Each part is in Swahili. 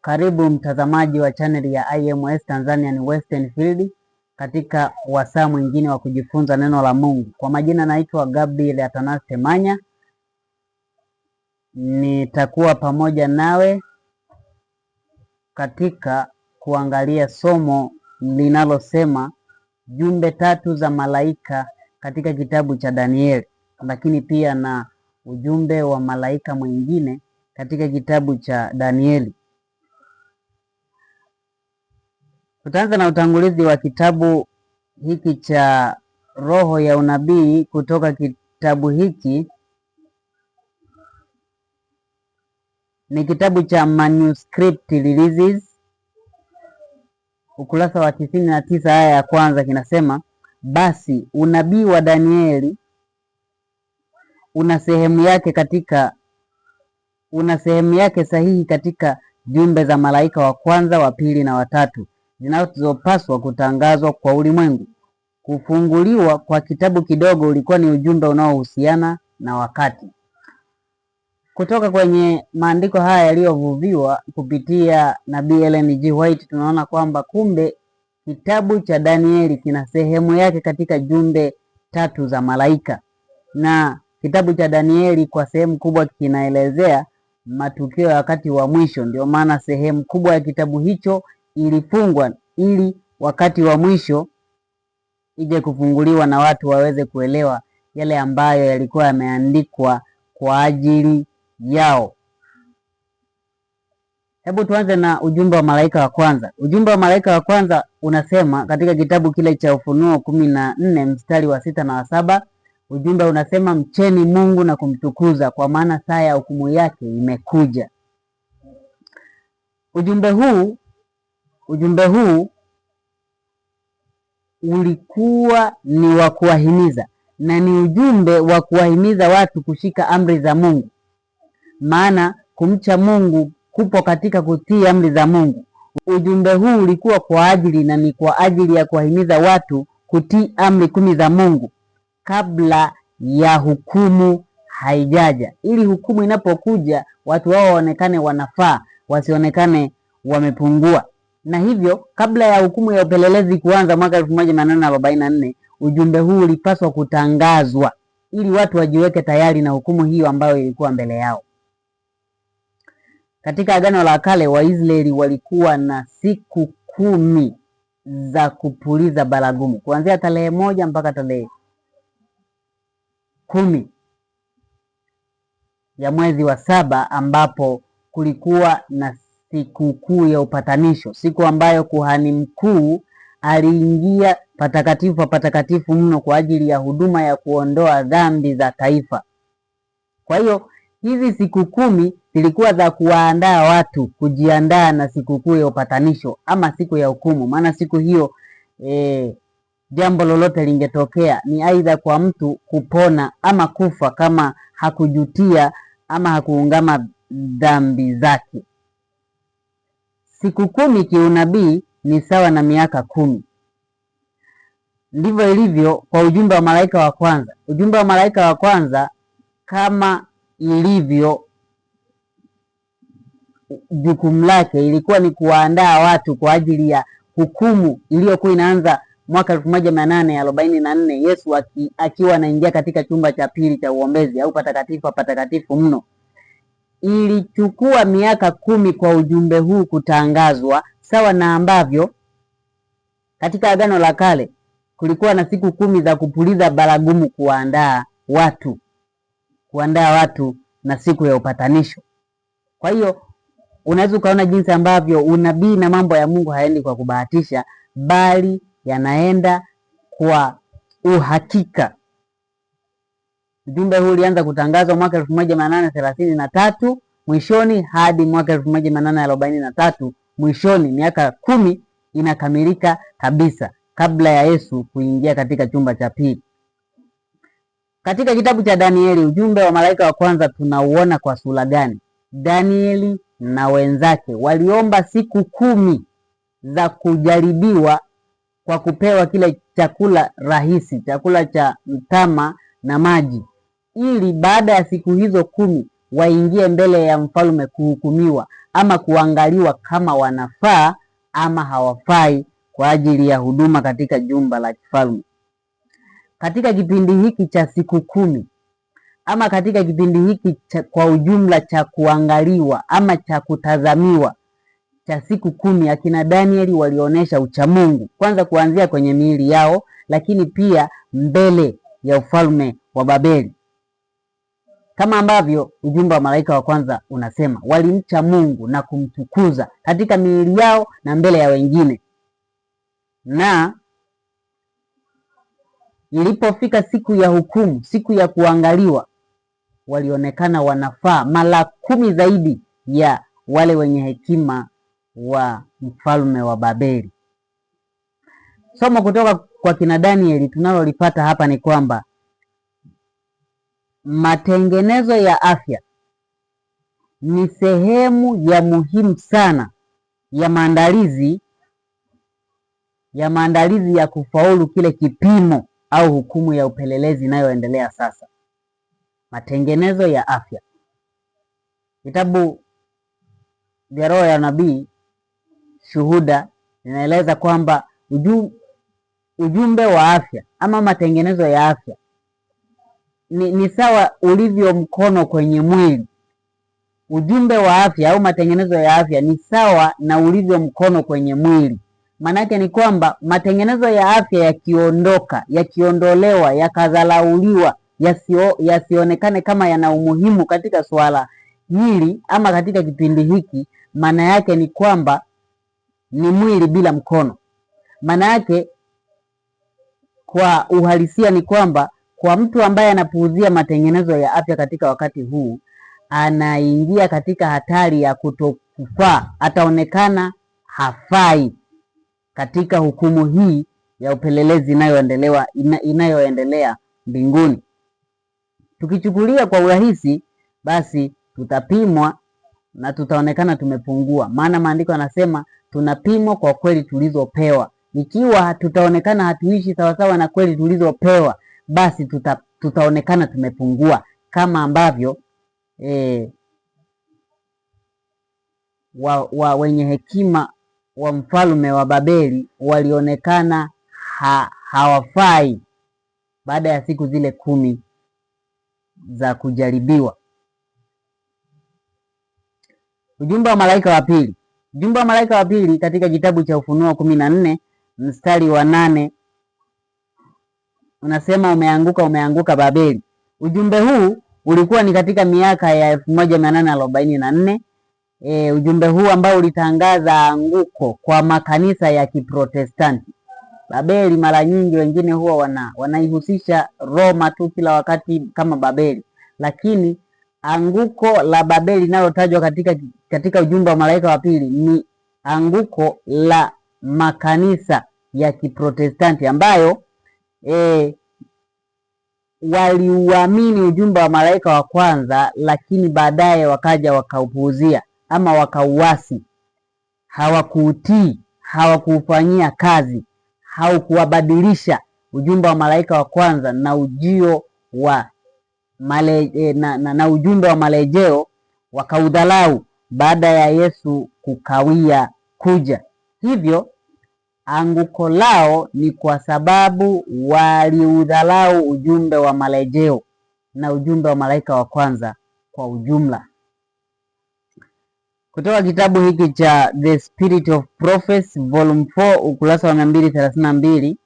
Karibu mtazamaji wa channel ya IMS Tanzanian Western Field katika wasaa mwingine wa kujifunza neno la Mungu. Kwa majina naitwa Gabriel Athanas Temanya. Nitakuwa pamoja nawe katika kuangalia somo linalosema jumbe tatu za malaika katika kitabu cha Danieli, lakini pia na ujumbe wa malaika mwingine katika kitabu cha Danieli. Tutaanza na utangulizi wa kitabu hiki cha Roho ya Unabii. Kutoka kitabu hiki ni kitabu cha Manuscript Releases, ukurasa wa 99 aya ya kwanza kinasema, basi unabii wa Danieli una sehemu yake sahihi katika jumbe za malaika wa kwanza, wa pili na watatu zinazopaswa kutangazwa kwa ulimwengu. Kufunguliwa kwa kitabu kidogo ulikuwa ni ujumbe unaohusiana na wakati. Kutoka kwenye maandiko haya yaliyovuviwa kupitia nabii Ellen G. White, tunaona kwamba kumbe kitabu cha Danieli kina sehemu yake katika jumbe tatu za malaika, na kitabu cha Danieli kwa sehemu kubwa kinaelezea matukio ya wakati wa mwisho. Ndio maana sehemu kubwa ya kitabu hicho ilifungwa ili wakati wa mwisho ije kufunguliwa na watu waweze kuelewa yale ambayo yalikuwa yameandikwa kwa ajili yao. Hebu tuanze na ujumbe wa malaika wa kwanza. Ujumbe wa malaika wa kwanza unasema katika kitabu kile cha Ufunuo 14 mstari wa 6 na wa 7, ujumbe unasema, mcheni Mungu na kumtukuza, kwa maana saa ya hukumu yake imekuja. Ujumbe huu ulikuwa ni wa kuwahimiza, na ni ujumbe wa kuwahimiza watu kushika amri za Mungu, maana kumcha Mungu kupo katika kutii amri za Mungu. Ujumbe huu ulikuwa kwa ajili ya kuwahimiza watu kutii amri 10 za Mungu kabla ya hukumu haijaja, ili hukumu inapokuja watu wao waonekane wanafaa, wasionekane wamepungua. Na hivyo kabla ya hukumu ya upelelezi kuanza mwaka 1844, ujumbe huu ulipaswa kutangazwa ili watu wajiweke tayari na hukumu hiyo ambayo ilikuwa mbele yao. Katika Agano la Kale, Waisraeli walikuwa na siku 10 za kupuliza baragumu, kuanzia tarehe 1 mpaka tarehe 10 ya mwezi wa 7, ambapo kulikuwa na siku kuu ya upatanisho, siku ambayo kuhani mkuu aliingia patakatifu patakatifu mno kwa ajili ya huduma ya kuondoa dhambi za taifa. Kwa hiyo hizi siku 10 zilikuwa za kuwaandaa watu kujiandaa na siku kuu ya upatanisho ama siku ya hukumu. Maana siku hiyo jambo lolote lingetokea, ni aidha kwa mtu kupona ama kufa kama hakujutia ama hakuungama dhambi zake. Siku 10 kiunabii ni sawa na miaka 10. Ndivyo ilivyo kwa ujumbe wa malaika wa kwanza. Ujumbe wa malaika wa kwanza, kama ilivyo jukumu lake, ilikuwa ni kuwaandaa watu kwa ajili ya hukumu iliyokuwa inaanza mwaka 1844, Yesu akiwa anaingia katika chumba cha pili cha uombezi au patakatifu patakatifu mno. Ilichukua miaka 10 kwa ujumbe huu kutangazwa, sawa na ambavyo katika Agano la Kale kulikuwa na siku 10 za kupuliza baragumu, kuandaa watu na siku ya upatanisho. Kwa hiyo unaweza ukaona jinsi ambavyo unabii na mambo ya Mungu haendi kwa kubahatisha, bali yanaenda kwa uhakika. Ujumbe huu ulianza kutangazwa mwaka 1833 mwishoni hadi mwaka 1843 mwishoni. Miaka 10 inakamilika kabisa kabla ya Yesu kuingia katika chumba cha pili. Katika kitabu cha Danieli, ujumbe wa malaika wa kwanza tunauona kwa sura gani? Danieli na wenzake waliomba siku 10 za kujaribiwa kwa kupewa kile chakula rahisi, chakula cha mtama na maji, ili baada ya siku hizo 10 waingie mbele ya mfalme kuhukumiwa ama kuangaliwa kama wanafaa ama hawafai kwa ajili ya huduma katika jumba la kifalme. Katika kipindi hiki cha siku 10 ama katika kipindi hiki kwa ujumla cha kuangaliwa ama cha kutazamiwa cha siku 10, akina Danieli walionyesha uchamungu, kwanza kuanzia kwenye miili yao, lakini pia mbele ya ufalme wa Babeli, kama ambavyo ujumbe wa malaika wa kwanza unasema, walimcha Mungu na kumtukuza katika miili yao na mbele ya wengine. Na ilipofika siku ya hukumu, siku ya kuangaliwa, walionekana wanafaa mara 10 zaidi ya wale wenye hekima wa mfalme wa Babeli. Somo kutoka kwa kina Danieli tunalolipata hapa ni kwamba matengenezo ya afya ni sehemu ya muhimu sana ya maandalizi ya kufaulu kile kipimo au hukumu ya upelelezi inayoendelea sasa. Matengenezo ya afya. Vitabu vya Roho ya Nabii Shuhuda inaeleza kwamba ujumbe wa afya ama matengenezo ya afya ni sawa ulivyo mkono kwenye mwili. Ujumbe wa afya au matengenezo ya afya ni sawa na ulivyo mkono kwenye mwili. Maanake ni kwamba matengenezo ya afya yakiondolewa, yakadharauliwa, yasionekane kama yana umuhimu katika swala hili ama katika kipindi hiki, maana yake ni kwamba ni mwili bila mkono. Maana yake kwa uhalisia ni kwamba kwa mtu ambaye anapuuzia matengenezo ya afya katika wakati huu, anaingia katika hatari ya kutokufaa, ataonekana hafai katika hukumu hii ya upelelezi inayoendelea mbinguni. Tukichukulia kwa urahisi, basi tutapimwa na tutaonekana tumepungua, maana maandiko yanasema tunapimwa kwa kweli tulizopewa. Ikiwa tutaonekana hatuishi sawasawa na kweli tulizopewa, basi tutaonekana tumepungua, kama ambavyo wenye hekima wa mfalme wa Babeli walionekana hawafai baada ya siku zile 10 za kujaribiwa. Ujumbe wa malaika wa pili. Ujumbe wa malaika wa pili katika kitabu cha Ufunuo 14 mstari wa 8 unasema, umeanguka Babeli. Ujumbe huu ulikuwa ni katika miaka ya 1844. Ujumbe huu ambao ulitangaza anguko kwa makanisa ya Kiprotestanti. Babeli mara nyingi wengine huwa wanaihusisha Roma tu kila wakati kama Babeli, lakini anguko la Babeli linalotajwa katika ujumbe wa malaika wa pili ni anguko la makanisa ya Kiprotestanti ambayo waliuamini ujumbe wa malaika wa kwanza, lakini baadaye wakaja wakaupuuzia ama wakauasi. Hawakuutii, hawakuufanyia kazi, haukuwabadilisha ujumbe wa malaika wa kwanza na ujio wa na ujumbe wa marejeo, wakaudhalau baada ya Yesu kukawia kuja. Hivyo anguko lao ni kwa sababu waliudhalau ujumbe wa marejeo na ujumbe wa malaika wa kwanza kwa ujumla. Kutoka kitabu hiki cha The Spirit of Prophecy Volume 4 ukurasa wa 232,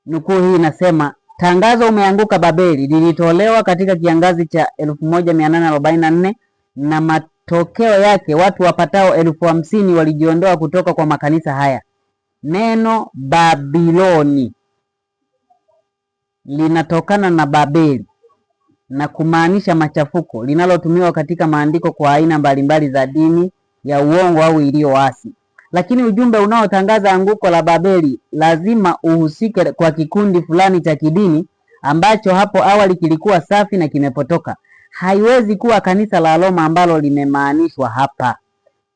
nukuu hii inasema, tangazo umeanguka Babeli lilitolewa katika kiangazi cha 1844 na matokeo yake watu wapatao 50,000 walijiondoa kutoka kwa makanisa haya. Neno Babiloni linatokana na Babeli na kumaanisha machafuko, linalotumiwa katika maandiko kwa aina mbalimbali za dini ya uongo au iliyoasi. Lakini ujumbe unaotangaza anguko la Babeli lazima uhusike kwa kikundi fulani cha kidini ambacho hapo awali kilikuwa safi na kimepotoka. Haiwezi kuwa kanisa la Roma ambalo limemaanishwa hapa,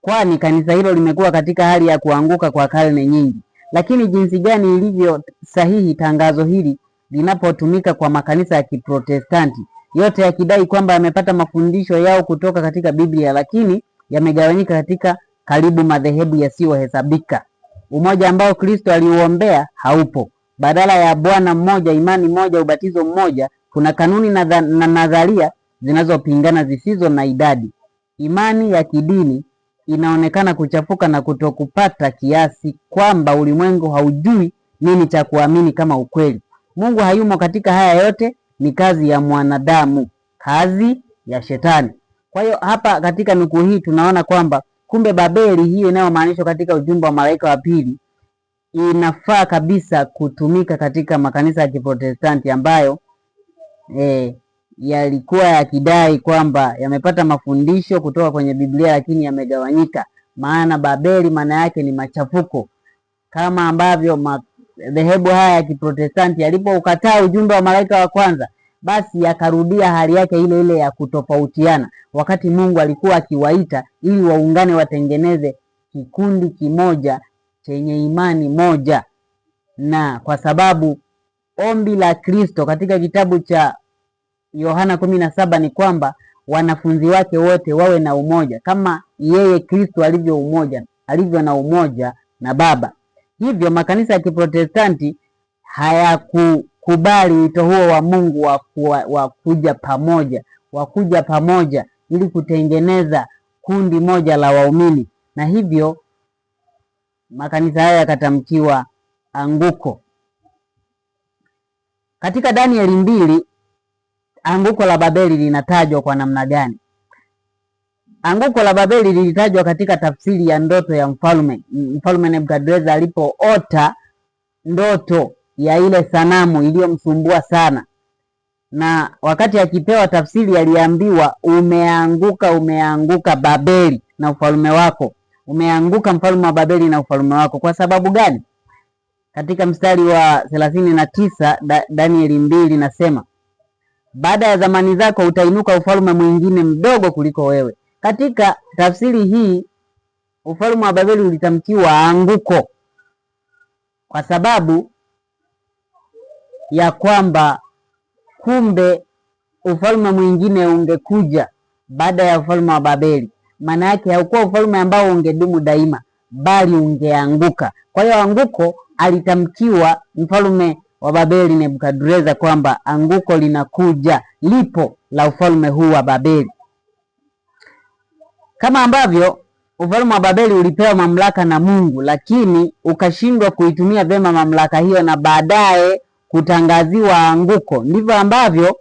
kwani kanisa hilo limekuwa katika hali ya kuanguka kwa karne nyingi. Lakini jinsi gani ilivyo sahihi tangazo hili linapotumika kwa makanisa ya Kiprotestanti yote yakidai kwamba yamepata mafundisho yao kutoka katika Biblia, lakini yamegawanyika katika karibu madhehebu yasiyohesabika. Umoja ambao Kristo aliuombea haupo. Badala ya Bwana mmoja, imani moja, ubatizo mmoja, kuna kanuni na nadharia zinazopingana zisizo na idadi. Imani ya kidini inaonekana kuchafuka na kutokupata kiasi kwamba ulimwengu haujui nini cha kuamini kama ukweli. Mungu hayumo katika haya yote, ni kazi ya mwanadamu, kazi ya Shetani. Kwa hiyo hapa katika nukuu hii tunaona kwamba kumbe Babeli hiyo inayomaanisha katika ujumbe wa malaika wa pili inafaa kabisa kutumika katika makanisa ya Kiprotestanti ambayo yalikuwa yakidai kwamba yamepata mafundisho kutoka kwenye Biblia lakini yamegawanyika. Maana Babeli maana yake ni machafuko, kama ambavyo madhehebu haya ya Kiprotestanti yalipoukataa ujumbe wa malaika wa kwanza, basi yakarudia hali yake ile ile ya kutofautiana, wakati Mungu alikuwa akiwaita ili waungane, watengeneze kikundi kimoja chenye imani moja. Na kwa sababu ombi la Kristo katika kitabu cha Yohana 17 ni kwamba wanafunzi wake wote wawe na umoja kama yeye Kristo alivyo na umoja na Baba. Hivyo makanisa ya Kiprotestanti hayakukubali wito huo wa Mungu wa kuja pamoja ili kutengeneza kundi moja la waumini, na hivyo makanisa haya yakatamkiwa anguko. Katika Danieli 2 anguko la Babeli linatajwa kwa namna gani? Anguko la Babeli lilitajwa katika tafsiri ya ndoto ya mfalme Nebukadreza alipoota ndoto ya ile sanamu iliyomsumbua sana, na wakati akipewa tafsiri aliambiwa, umeanguka Babeli na ufalme wako, umeanguka mfalme wa Babeli na ufalme wako. Kwa sababu gani? Katika mstari wa 39 Danieli 2 nasema, baada ya zamani zako utainuka ufalme mwingine mdogo kuliko wewe. Katika tafsiri hii ufalme wa Babeli ulitamkiwa anguko kwa sababu ya kwamba kumbe ufalme mwingine ungekuja baada ya ufalme wa Babeli. Maana yake haukuwa ufalme ambao ungedumu daima, bali ungeanguka. Kwa hiyo anguko alitamkiwa mfalme wa Babeli Nebukadreza kwamba anguko linakuja, lipo la ufalme huu wa Babeli. Kama ambavyo ufalme wa Babeli ulipewa mamlaka na Mungu, lakini ukashindwa kuitumia vyema mamlaka hiyo na baadaye kutangaziwa anguko, ndivyo ambavyo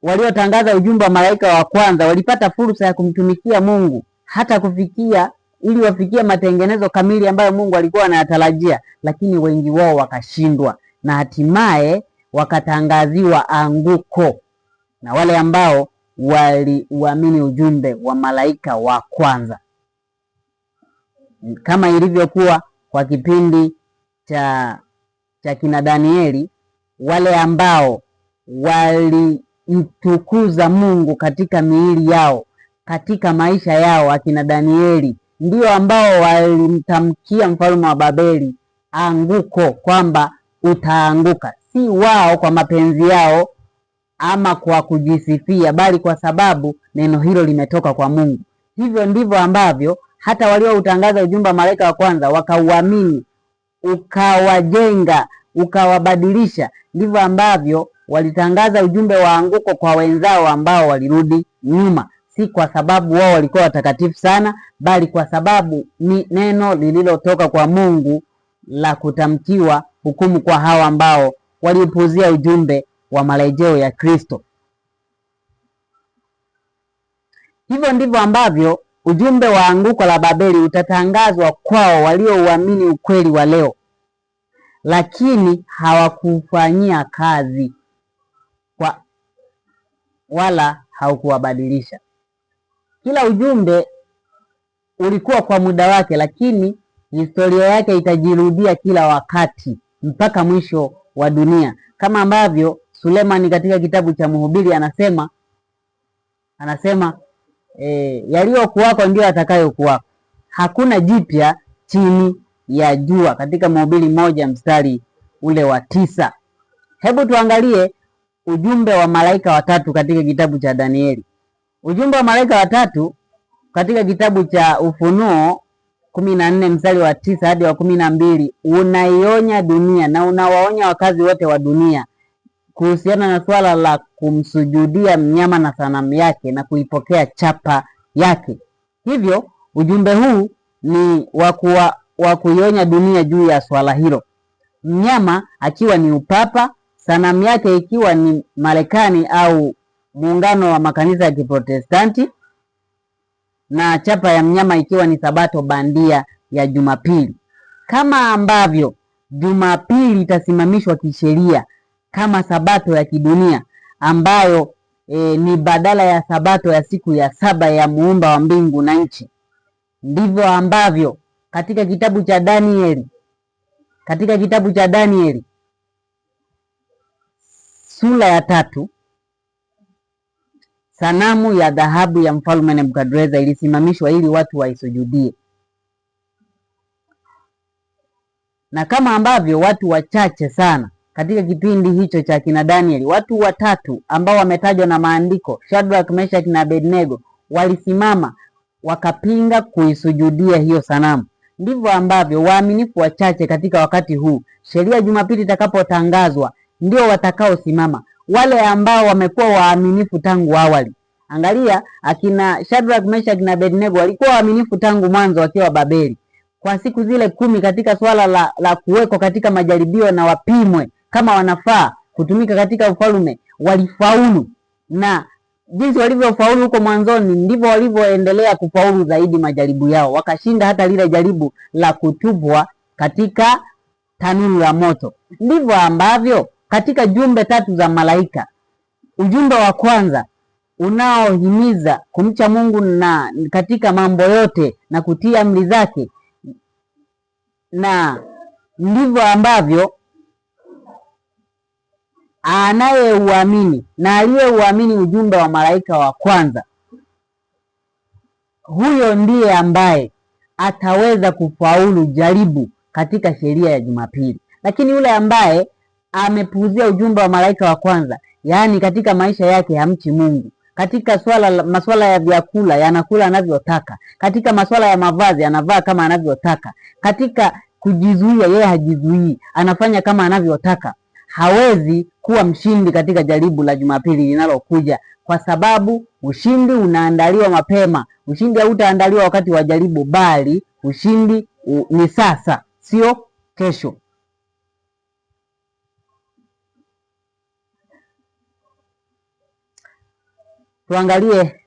waliotangaza ujumbe wa malaika wa kwanza walipata fursa ya kumtumikia Mungu hata kufikia ili wafikie matengenezo kamili ambayo Mungu alikuwa anayatarajia, lakini wengi wao wakashindwa na hatimaye wakatangaziwa anguko na wale ambao waliuamini ujumbe wa malaika wa kwanza, kama ilivyokuwa kwa kipindi cha kina Danieli. Wale ambao walimtukuza Mungu katika miili yao, katika maisha yao, akina Danieli ndio ambao walimtamkia mfalme wa Babeli anguko, kwamba utaanguka, si wao kwa mapenzi yao ama kwa kujisifia, bali kwa sababu neno hilo limetoka kwa Mungu. Hivyo ndivyo ambavyo hata walioutangaza ujumbe wa malaika wa kwanza wakauamini, ukawajenga, ukawabadilisha, ndivyo ambavyo walitangaza ujumbe wa anguko kwa wenzao ambao walirudi nyuma, si kwa sababu wao walikuwa watakatifu sana, bali kwa sababu ni neno lililotoka kwa Mungu la kutamkiwa hukumu kwa hao ambao walipuuzia ujumbe wa marejeo ya Kristo. Hivyo ndivyo ambavyo ujumbe wa anguko la Babeli utatangazwa kwao waliouamini ukweli wa leo, lakini hawakufanyia kazi wala haukuwabadilisha. Kila ujumbe ulikuwa kwa muda wake, lakini historia yake itajirudia kila wakati mpaka mwisho wa dunia, kama ambavyo Sulemani katika kitabu cha Mhubiri anasema yaliyokuwako ndio atakayokuwako, hakuna jipya chini ya jua, katika Mhubiri 1 mstari ule wa 9. Hebu tuangalie ujumbe wa malaika watatu katika kitabu cha Danieli. Ujumbe wa malaika watatu katika kitabu cha Ufunuo 14 mstari wa 9 hadi wa 12 unaionya dunia na unawaonya wakazi wote wa dunia kuhusiana na swala la kumsujudia mnyama na sanamu yake na kuipokea chapa yake. Hivyo ujumbe huu ni wa kuionya dunia juu ya swala hilo, mnyama akiwa ni upapa, sanamu yake ikiwa ni Marekani au muungano wa makanisa ya Kiprotestanti, na chapa ya mnyama ikiwa ni sabato bandia ya Jumapili. Kama ambavyo Jumapili itasimamishwa kisheria kama sabato ya kidunia ambayo ni badala ya sabato ya siku ya saba ya muumba wa mbingu na nchi, ndivyo ambavyo katika kitabu cha Danieli sura ya 3 sanamu ya dhahabu ya mfalme Nebukadreza ilisimamishwa ili watu waisujudie. Na kama ambavyo watu wachache sana katika kipindi hicho cha kina Danieli, watu watatu ambao wametajwa na maandiko, Shadrach, Meshach na Abednego, walisimama wakapinga kuisujudia hiyo sanamu. Ndivyo ambavyo waaminifu wachache katika wakati huu, sheria Jumapili itakapotangazwa, ndio watakaosimama, wale ambao wamekuwa waaminifu tangu awali. Angalia, akina Shadrach, Meshach na Abednego walikuwa waaminifu tangu mwanzo wakiwa Babeli. Kwa siku zile 10 katika swala la kuwekwa katika majaribio na wapimwe kama wanafaa kutumika katika ufalme, walifaulu, na jinsi walivyofaulu huko mwanzoni ndivyo walivyoendelea kufaulu zaidi majaribu yao, wakashinda hata lile jaribu la kutupwa katika tanuru la moto. Ndivyo ambavyo katika jumbe 3 za malaika, ujumbe wa kwanza unaohimiza kumcha Mungu na katika mambo yote na kutii amri zake, na ndivyo ambavyo anayeuamini na aliyeuamini ujumbe wa malaika wa kwanza, huyo ndiye ambaye ataweza kufaulu jaribu katika sheria ya Jumapili. Lakini yule ambaye amepuuzia ujumbe wa malaika wa kwanza, yaani katika maisha yake hamchi Mungu, katika masuala ya vyakula yanakula anavyotaka, katika masuala ya mavazi anavaa kama anavyotaka, katika kujizuia yeye hajizuii, anafanya kama anavyotaka, hawezi kuwa mshindi katika jaribu la Jumapili linalokuja, kwa sababu ushindi unaandaliwa mapema. Ushindi hautaandaliwa wakati wa jaribu, bali ushindi ni sasa, sio kesho. Tuangalie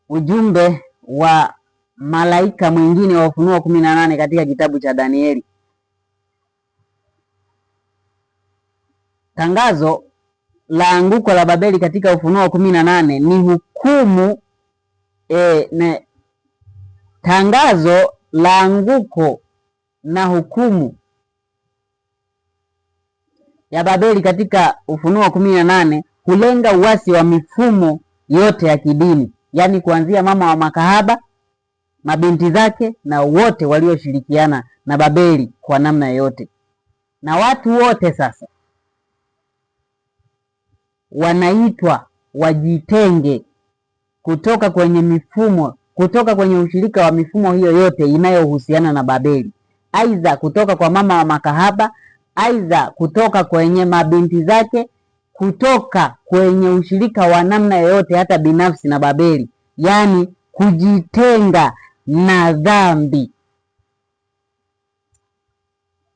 ujumbe wa malaika mwingine wa Ufunuo 18 katika kitabu cha Danieli. Tangazo la anguko la Babeli katika Ufunuo 18 ni hukumu tangazo la anguko na hukumu ya Babeli katika Ufunuo 18 hulenga uasi wa mifumo yote ya kidini, yaani kuanzia mama wa makahaba, mabinti zake na wote walioshirikiana na Babeli kwa namna yote. Na watu wote sasa wanaitwa wajitenge kutoka kwenye mifumo, kutoka kwenye ushirika wa mifumo hiyo yote inayohusiana na Babeli, aidha kutoka kwa mama wa makahaba, aidha kutoka kwenye mabinti zake, kutoka kwenye ushirika wa namna yoyote hata binafsi na Babeli, yaani kujitenga na dhambi.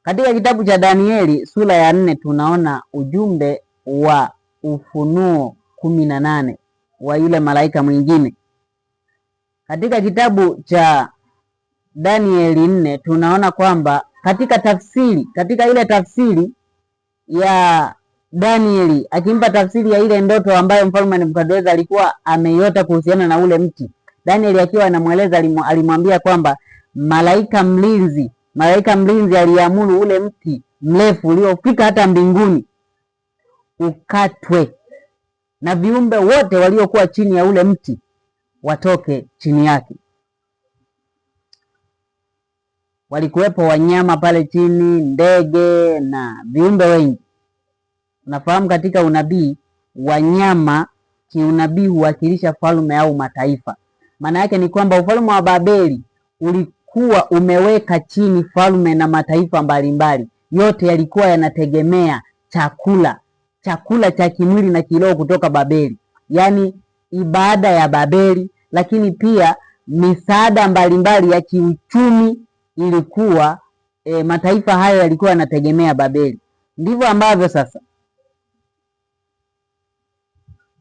Katika kitabu cha Danieli sura ya 4 tunaona ujumbe wa Ufunuo 18 wa yule malaika mwingine. Katika kitabu cha Danieli 4 tunaona kwamba katika ile tafsiri ya Danieli, akimpa tafsiri ya ile ndoto ambayo mfalme Nebukadreza alikuwa ameiota kuhusiana na ule mti, Danieli akiwa anamweleza alimwambia kwamba malaika mlinzi aliamuru ule mti mrefu uliofika hata mbinguni ukatwe na viumbe wote waliokuwa chini ya ule mti watoke chini yake. Walikuwepo wanyama pale chini, ndege na viumbe wengi. Unafahamu katika unabii wanyama kiunabii huwakilisha falme au mataifa. Maana yake ni kwamba ufalme wa Babeli ulikuwa umeweka chini falme na mataifa mbalimbali. Yote yalikuwa yanategemea chakula cha kimwili na kiroho kutoka Babeli, yaani ibada ya Babeli, lakini pia misaada mbalimbali ya kiuchumi ilikuwa mataifa hayo yalikuwa yanategemea Babeli. Ndivyo ambavyo sasa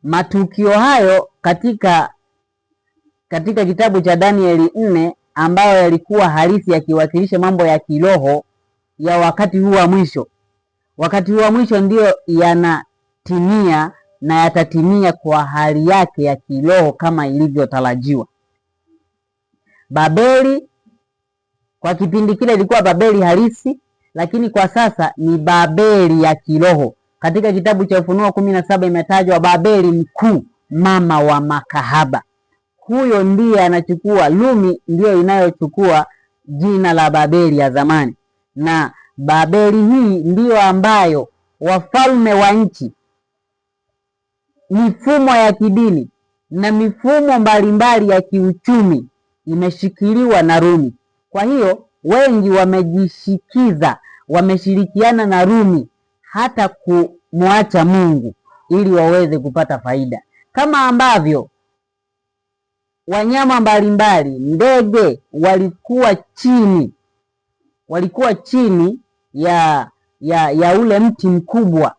matukio hayo katika kitabu cha Danieli 4 ambayo yalikuwa halisi yakiwakilisha mambo ya kiroho ya wakati huu wa mwisho. Wakati huu wa mwisho ndiyo yanatimia na yatatimia kwa hali yake ya kiroho kama ilivyotarajiwa. Babeli kwa kipindi kile ilikuwa Babeli halisi, lakini kwa sasa ni Babeli ya kiroho. Katika kitabu cha Ufunuo 17 imetajwa Babeli mkuu, mama wa makahaba. Huyo ndiye anachukua, Rumi ndiyo inayochukua jina la Babeli ya zamani, na Babeli hii ndiyo ambayo wafalme wa nchi, mifumo ya kidini na mifumo mbalimbali ya kiuchumi imeshikiliwa na Rumi. Kwa hiyo wengi wameshirikiana na Rumi hata kumwacha Mungu ili waweze kupata faida, kama ambavyo wanyama mbalimbali, ndege walikuwa chini ya ule mti mkubwa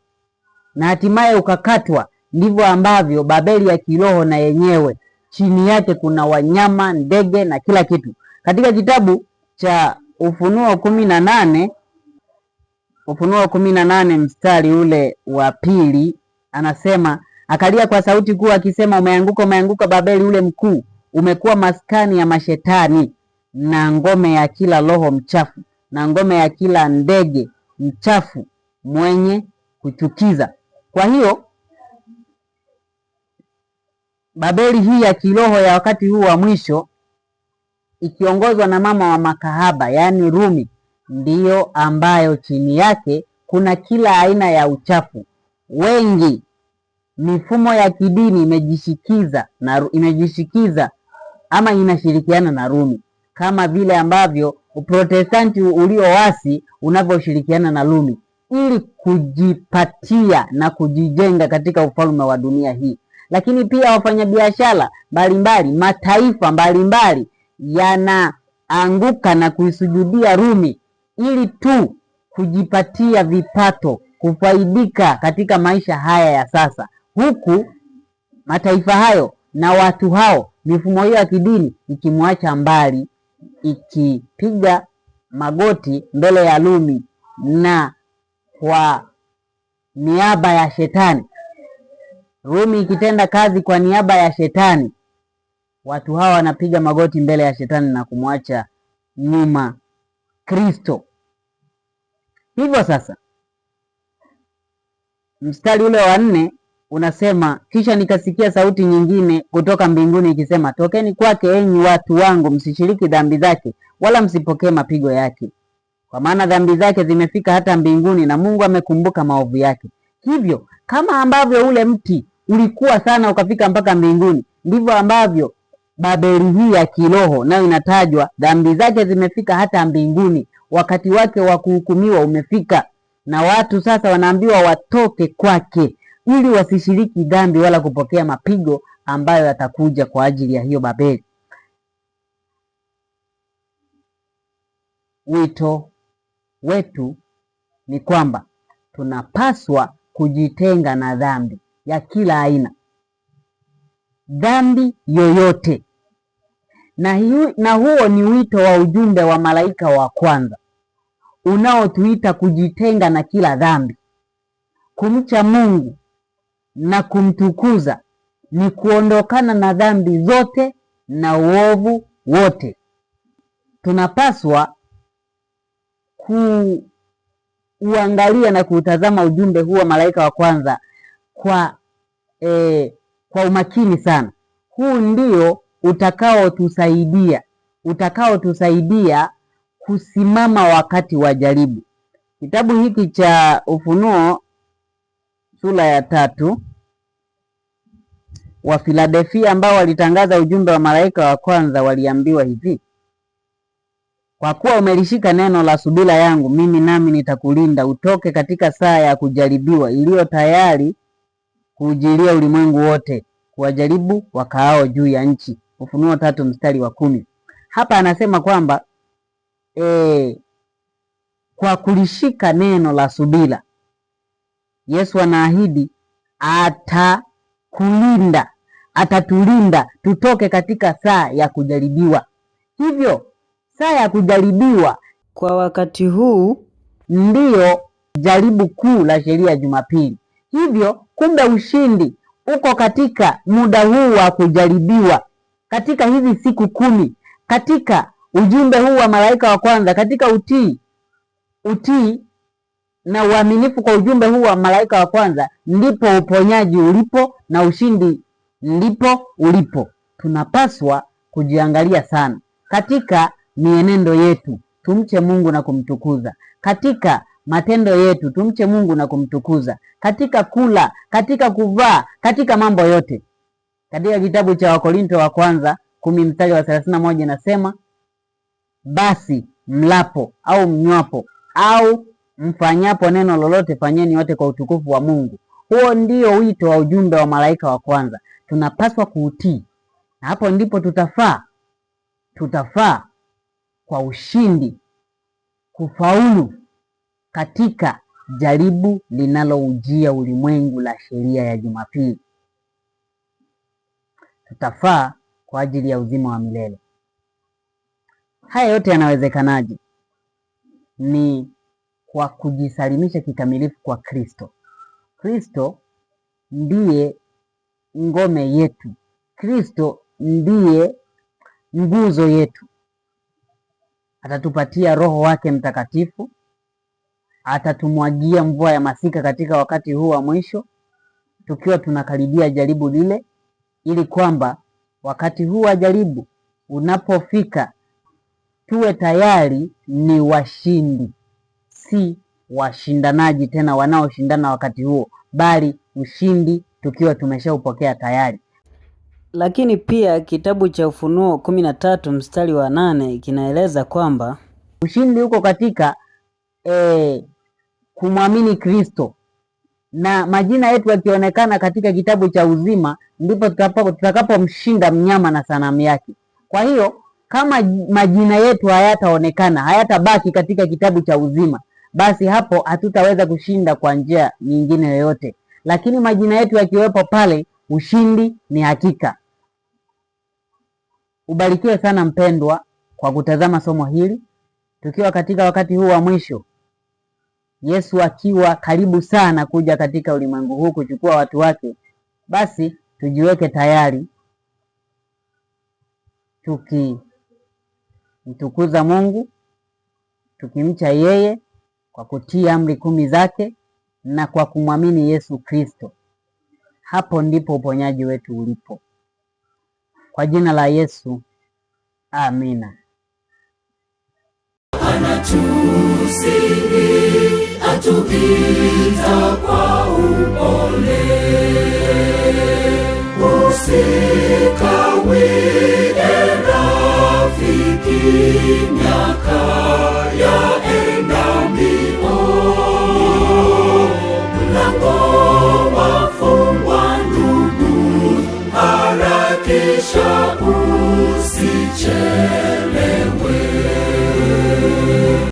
na hatimaye ukakatwa. Ndivyo ambavyo Babeli ya kiroho na yenyewe chini yake kuna wanyama, ndege na kila kitu. Katika kitabu cha Ufunuo 18 mstari ule wa 2 anasema, akalia kwa sauti kuu akisema, umeanguka Babeli ule mkuu, umekuwa maskani ya mashetani na ngome ya kila roho mchafu na ngome ya kila ndege mchafu mwenye kuchukiza. Kwa hiyo Babeli hii ya kiroho ya wakati huu wa mwisho ikiongozwa na mama wa makahaba, yaani Rumi, ndiyo ambayo chini yake kuna kila aina ya uchafu. Wengi mifumo ya kidini imejishikiza ama inashirikiana na Rumi, kama vile ambavyo Uprotestanti ulioasi unavyoshirikiana na Rumi ili kujipatia na kujijenga katika ufalme wa dunia hii. Lakini pia wafanyabiashara mbalimbali, mataifa mbalimbali yanaanguka na kuisujudia Rumi ili tu kujipatia vipato, kufaidika katika maisha haya ya sasa, huku mataifa hayo na watu hao, mifumo hiyo ya kidini ikimwacha mbali, ikipiga magoti mbele ya Rumi na kwa niaba ya shetani. Rumi ikitenda kazi kwa niaba ya shetani, watu hawa wanapiga magoti mbele ya shetani na kumwacha nyuma Kristo. Hivyo sasa mstari ule wa 4 unasema, kisha nikasikia sauti nyingine kutoka mbinguni ikisema, tokeni kwake enyi watu wangu, msishiriki dhambi zake wala msipokee mapigo yake, kwa maana dhambi zake zimefika hata mbinguni na Mungu amekumbuka maovu yake. Hivyo kama ambavyo ule mti ulikuwa sana ukafika mpaka mbinguni, ndivyo ambavyo Babeli hii ya kiroho nayo inatajwa, dhambi zake zimefika hata mbinguni. Wakati wake wa kuhukumiwa umefika, na watu sasa wanaambiwa watoke kwake ili wasishiriki dhambi wala kupokea mapigo ambayo yatakuja kwa ajili ya hiyo Babeli. Wito wetu ni kwamba tunapaswa kujitenga na dhambi ya kila aina, dhambi yoyote, na huo ni wito wa ujumbe wa malaika wa kwanza unaotuita kujitenga na kila dhambi. Kumcha Mungu na kumtukuza ni kuondokana na dhambi zote na uovu wote. Tunapaswa kuangalia na kuutazama ujumbe huu wa malaika wa kwanza kwa umakini sana. Huu ndio utakaotusaidia kusimama wakati wa jaribu. Kitabu hiki cha Ufunuo sura ya 3 wa Filadelfia ambao walitangaza ujumbe wa malaika wa kwanza waliambiwa hivi: kwa kuwa umelishika neno la subira yangu, mimi nami nitakulinda utoke katika saa ya kujaribiwa iliyo tayari kuujilia ulimwengu wote, kuwajaribu wakaao juu ya nchi. Ufunuo 3:10. Hapa anasema kwamba kwa kulishika neno la subira, Yesu anaahidi atakulinda, atatulinda tutoke katika saa ya kujaribiwa. Hivyo saa ya kujaribiwa kwa wakati huu ndiyo jaribu kuu la sheria ya Jumapili. Hivyo kumbe ushindi uko katika muda huu wa kujaribiwa, katika hizi siku 10, katika ujumbe huu wa malaika wa kwanza, katika utii na uaminifu kwa ujumbe huu wa malaika wa kwanza, ndipo uponyaji ulipo na ushindi ndipo ulipo. Tunapaswa kujiangalia sana katika mienendo yetu, tumche Mungu na kumtukuza. Katika matendo yetu tumche Mungu na kumtukuza, katika kula, katika kuvaa, katika mambo yote. Katika kitabu cha Wakorinto wa kwanza 10:31 inasema, basi mlapo au mnywapo au mfanyapo neno lolote, fanyeni yote kwa utukufu wa Mungu. Huo ndio wito wa ujumbe wa malaika wa kwanza. Tunapaswa kuutii, na hapo ndipo tutafaa kwa ushindi, kufaulu katika jaribu linaloujia ulimwengu la sheria ya Jumapili. Tutafaa kwa ajili ya uzima wa milele. Haya yote yanawezekanaje? Ni kwa kujisalimisha kikamilifu kwa Kristo. Kristo ndiye ngome yetu. Kristo ndiye nguzo yetu. Atatupatia Roho wake Mtakatifu, atatumwagia mvua ya masika katika wakati huu wa mwisho, tukiwa tunakaribia jaribu lile, ili kwamba wakati huu wa jaribu unapofika tuwe tayari ni washindi, si washindanaji tena wanaoshindana wakati huo, bali ushindi tukiwa tumeshaupokea tayari. Lakini pia kitabu cha Ufunuo 13:8 kinaeleza kwamba ushindi uko katika kumwamini Kristo, na majina yetu yakionekana katika kitabu cha uzima, ndipo tutakapomshinda mnyama na sanamu yake. Kwa hiyo kama majina yetu hayataonekana, hayatabaki katika kitabu cha uzima, basi hapo hatutaweza kushinda kwa njia nyingine yoyote. Lakini majina yetu yakiwepo pale, ushindi ni hakika. Ubarikiwe sana mpendwa kwa kutazama somo hili, tukiwa katika wakati huu wa mwisho, Yesu akiwa karibu sana kuja katika ulimwengu huu kuchukua watu wake. Basi tujiweke tayari, tukimtukuza Mungu, tukimcha yeye kwa kutii amri 10 zake na kwa kumwamini Yesu Kristo. Hapo ndipo uponyaji wetu ulipo. Kwa jina la Yesu, amina. Anatusihi, atuita kwa upole, usikawie rafiki, miaka yaenda mbio, mlango wafungwa ndugu, harakisha usichelewe.